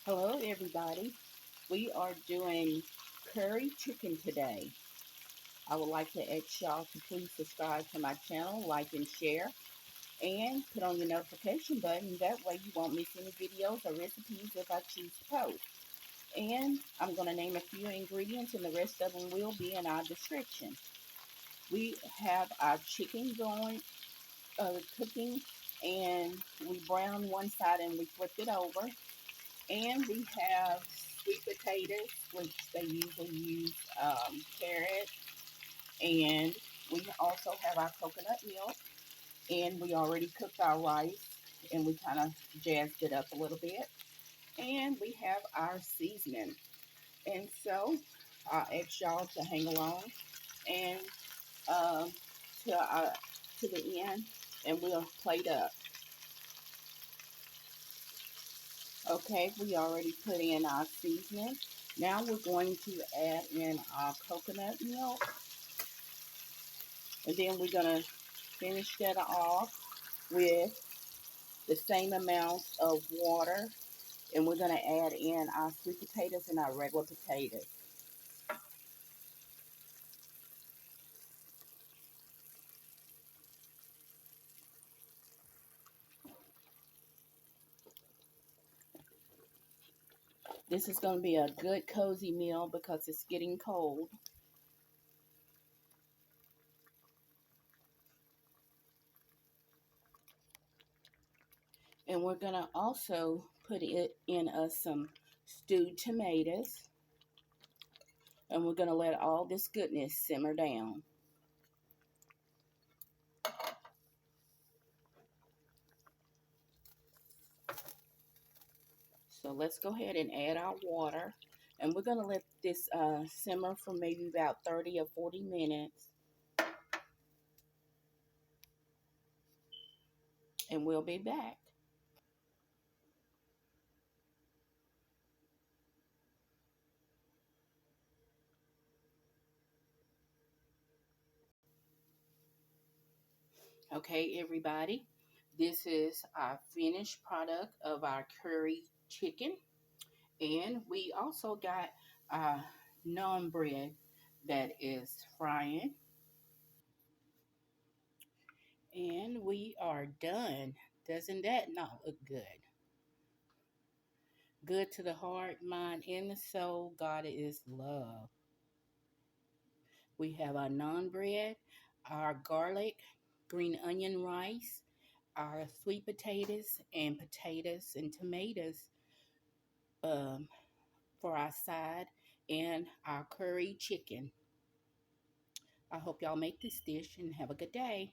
Hello, everybody. We are doing curry chicken today. I would like to ask y'all to please subscribe to my channel, like and share, and put on your notification button. That way you won't miss any videos or recipes if I choose to post. And I'm going to name a few ingredients, and the rest of them will be in our description. We have our chicken cooking, and we brown one side and we flip it over. And we have sweet potatoes, which they usually use carrot. And we also have our coconut milk. And we already cooked our rice and we kind of jazzed it up a little bit. And we have our seasoning. And so I'll ask y'all to hang along and uh, to, uh, to the end, and we'll plate up. Okay, we already put in our seasoning. Now we're going to add in our coconut milk, and then we're going to finish that off with the same amount of water, and we're going to add in our sweet potatoes and our regular potatoes. This is going to be a good cozy meal because it's getting cold. And we're going to also put it in us some stewed tomatoes, and we're going to let all this goodness simmer down. So let's go ahead and add our water. And we're going to let this simmer for maybe about 30 or 40 minutes. And we'll be back. Okay, everybody. This is our finished product of our curry chicken. And we also got our naan bread that is frying. And we are done. Doesn't that not look good? Good to the heart, mind, and the soul. God is love. We have our naan bread, our garlic, green onion rice, our sweet potatoes and tomatoes um, for our side, and our curry chicken. I hope y'all make this dish and have a good day.